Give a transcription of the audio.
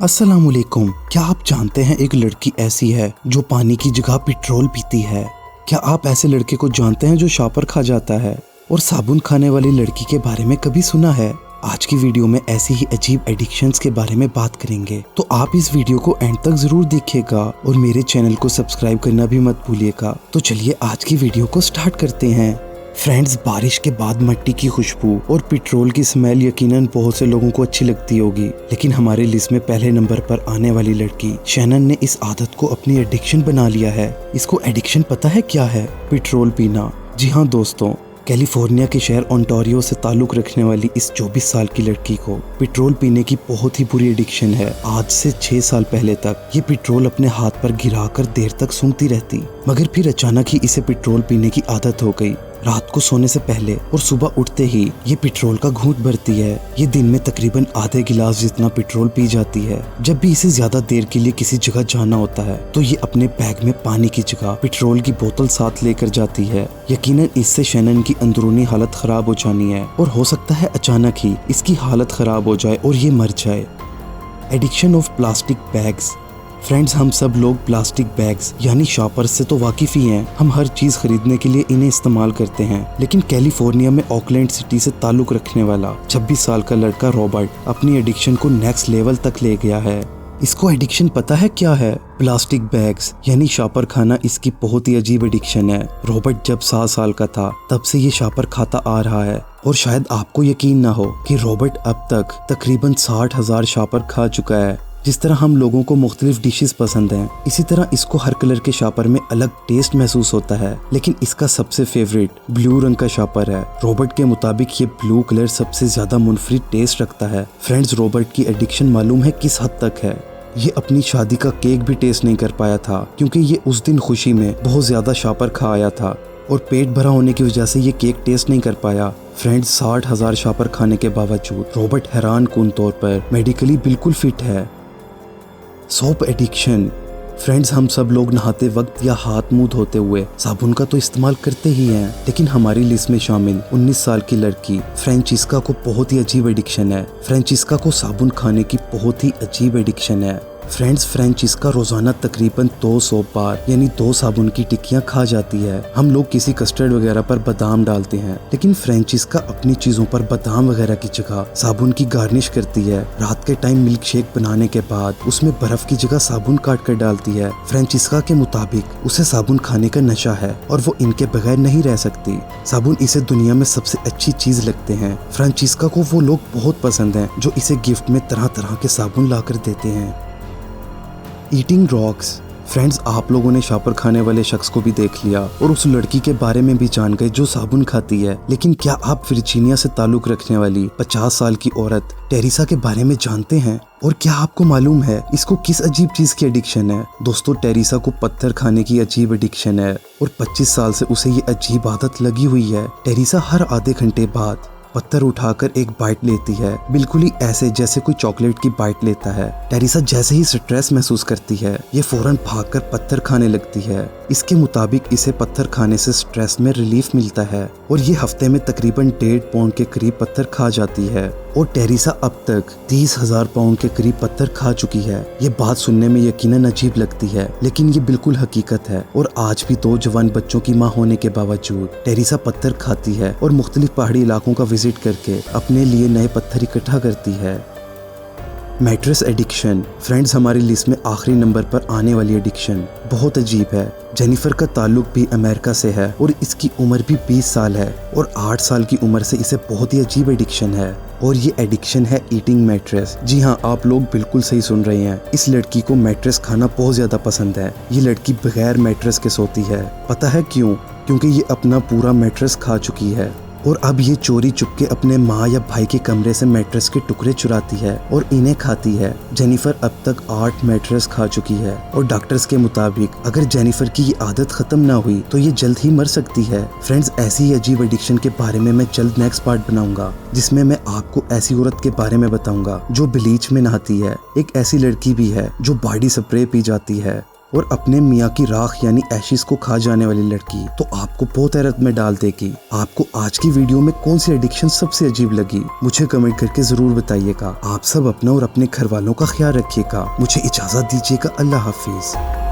अस्सलाम वालेकुम। क्या आप जानते हैं एक लड़की ऐसी है जो पानी की जगह पेट्रोल पीती है? क्या आप ऐसे लड़के को जानते हैं जो शापर खा जाता है? और साबुन खाने वाली लड़की के बारे में कभी सुना है? आज की वीडियो में ऐसी ही अजीब एडिक्शंस के बारे में बात करेंगे, तो आप इस वीडियो को एंड तक जरूर देखिएगा और मेरे चैनल को सब्सक्राइब करना भी मत भूलिएगा। तो चलिए आज की वीडियो को स्टार्ट करते हैं। फ्रेंड्स, बारिश के बाद मिट्टी की खुशबू और पेट्रोल की स्मेल यकीनन बहुत से लोगों को अच्छी लगती होगी, लेकिन हमारे लिस्ट में पहले नंबर पर आने वाली लड़की शैनन ने इस आदत को अपनी एडिक्शन बना लिया है। इसको एडिक्शन पता है क्या है? पेट्रोल पीना। जी हाँ दोस्तों, कैलिफोर्निया के शहर ओंटारियो से ताल्लुक रखने वाली इस 24 साल की लड़की को पेट्रोल पीने की बहुत ही बुरी एडिक्शन है। आज से 6 साल पहले तक ये पेट्रोल अपने हाथ पर गिराकर देर तक सूंघती रहती, मगर फिर अचानक ही इसे पेट्रोल पीने की आदत हो गई। रात को सोने से पहले और सुबह उठते ही ये पेट्रोल का घूंट भरती है। ये दिन में तकरीबन आधे गिलास जितना पेट्रोल पी जाती है। जब भी इसे ज्यादा देर के लिए किसी जगह जाना होता है तो ये अपने बैग में पानी की जगह पेट्रोल की बोतल साथ लेकर जाती है। यकीनन इससे शैनन की अंदरूनी हालत खराब हो जानी है और हो सकता है अचानक ही इसकी हालत खराब हो जाए और ये मर जाए। Addiction of plastic bags. Friends, हम सब लोग प्लास्टिक बैग्स यानी शॉपर्स से तो वाकिफ ही हैं। हम हर चीज खरीदने के लिए इन्हें इस्तेमाल करते हैं, लेकिन कैलिफोर्निया में ऑकलैंड सिटी से ताल्लुक रखने वाला 26 साल का लड़का रॉबर्ट अपनी एडिक्शन को नेक्स्ट लेवल तक ले गया है। इसको एडिक्शन पता है क्या है? प्लास्टिक बैग्स यानी शॉपर खाना इसकी बहुत ही अजीब एडिक्शन है। रॉबर्ट जब 7 साल का था तब से ये शॉपर खाता आ रहा है और शायद आपको यकीन ना हो कि रॉबर्ट अब तक तकरीबन 60,000 शॉपर खा चुका है। जिस तरह हम लोगों को मुख्तलिफ डिशेस पसंद हैं, इसी तरह इसको हर कलर के शॉपर में अलग टेस्ट महसूस होता है, लेकिन इसका सबसे फेवरेट ब्लू रंग का शॉपर है। रॉबर्ट के मुताबिक ये ब्लू कलर सबसे ज्यादा मुनफरिद टेस्ट रखता है। फ्रेंड्स, रॉबर्ट की एडिक्शन मालूम है किस हद तक है? ये अपनी शादी का केक भी टेस्ट नहीं कर पाया था, क्योंकि ये उस दिन खुशी में बहुत ज्यादा शॉपर खा आया था और पेट भरा होने की वजह से ये केक टेस्ट नहीं कर पाया। फ्रेंड्स, 60,000 शॉपर खाने के बावजूद रॉबर्ट हैरान कुन तौर पर मेडिकली बिल्कुल फिट है। Soap addiction. फ्रेंड्स, हम सब लोग नहाते वक्त या हाथ मुंह धोते हुए साबुन का तो इस्तेमाल करते ही हैं, लेकिन हमारी लिस्ट में शामिल 19 साल की लड़की फ्रेंचिस्का को बहुत ही अजीब एडिक्शन है। फ्रेंचिस्का को साबुन खाने की बहुत ही अजीब एडिक्शन है। फ्रेंड्स, फ्रेंचिस्का रोजाना तकरीबन 2 सोप बार यानी 2 साबुन की टिक्कियां खा जाती है। हम लोग किसी कस्टर्ड वगैरह पर बादाम डालते हैं, लेकिन फ्रेंचिस्का अपनी चीजों पर बादाम वगैरह की जगह साबुन की गार्निश करती है। रात के टाइम मिल्क शेक बनाने के बाद उसमें बर्फ की जगह साबुन काट कर डालती है। फ्रेंचिस्का के मुताबिक उसे साबुन खाने का नशा है और वो इनके बगैर नहीं रह सकती। साबुन इसे दुनिया में सबसे अच्छी चीज लगते हैं। फ्रेंचिस्का को वो लोग बहुत पसंद हैं जो इसे गिफ्ट में तरह तरह के साबुन ला कर देते हैं। Eating rocks. फ्रेंड्स, आप लोगों ने शॉपर खाने वाले शख्स को भी देख लिया और उस लड़की के बारे में भी जान गए जो साबुन खाती है, लेकिन क्या आप वर्जीनिया से ताल्लुक रखने वाली 50 साल की औरत टेरिसा के बारे में जानते हैं? और क्या आपको मालूम है इसको किस अजीब चीज की एडिक्शन है? दोस्तों, टेरिसा को पत्थर खाने की अजीब एडिक्शन है और 25 साल से उसे ये अजीब आदत लगी हुई है। टेरिसा हर आधे घंटे बाद पत्थर उठाकर एक बाइट लेती है, बिल्कुल ही ऐसे जैसे कोई चॉकलेट की बाइट लेता है। टेरिसा जैसे ही स्ट्रेस महसूस करती है ये फौरन भागकर पत्थर खाने लगती है। इसके मुताबिक इसे पत्थर खाने से स्ट्रेस में रिलीफ मिलता है और ये हफ्ते में तकरीबन 1.5 पाउंड के करीब पत्थर खा जाती है। और टेरिसा अब तक 30,000 पाउंड के करीब पत्थर खा चुकी है। ये बात सुनने में यकीनन अजीब लगती है, लेकिन ये बिल्कुल हकीकत है। और आज भी 2 जवान बच्चों की माँ होने के बावजूद टेरिसा पत्थर खाती है और मुख्तलिफ पहाड़ी इलाकों का विजिट करके अपने लिए नए पत्थर इकट्ठा करती है। Mattress addiction. फ्रेंड्स, हमारी लिस्ट में आखिरी नंबर पर आने वाली एडिक्शन बहुत अजीब है। जेनिफर का ताल्लुक भी अमेरिका से है और इसकी उम्र भी 20 साल है और 8 साल की उम्र से इसे बहुत ही अजीब एडिक्शन है और ये एडिक्शन है ईटिंग मैट्रेस। जी हाँ, आप लोग बिल्कुल सही सुन रहे हैं। इस लड़की को मैट्रेस खाना बहुत ज्यादा पसंद है। ये लड़की बगैर मैट्रेस के सोती है। पता है क्यों? क्योंकि ये अपना पूरा मैट्रेस खा चुकी है और अब ये चोरी चुपके अपने माँ या भाई के कमरे से मैट्रेस के टुकड़े चुराती है और इन्हें खाती है। जेनिफर अब तक 8 मैट्रेस खा चुकी है और डॉक्टर्स के मुताबिक अगर जेनिफर की ये आदत खत्म ना हुई तो ये जल्द ही मर सकती है। फ्रेंड्स, ऐसी ही अजीब एडिक्शन के बारे में मैं जल्द नेक्स्ट पार्ट बनाऊंगा, जिसमें मैं आपको ऐसी औरत के बारे में बताऊंगा जो ब्लीच में नहाती है। एक ऐसी लड़की भी है जो बॉडी स्प्रे पी जाती है। और अपने मियाँ की राख यानी एशिस को खा जाने वाली लड़की, तो आपको बहुत हैरत में डाल देगी। आपको आज की वीडियो में कौन सी एडिक्शन सबसे अजीब लगी, मुझे कमेंट करके जरूर बताइएगा। आप सब अपना और अपने घर वालों का ख्याल रखिएगा। मुझे इजाजत दीजिएगा। अल्लाह हाफिज।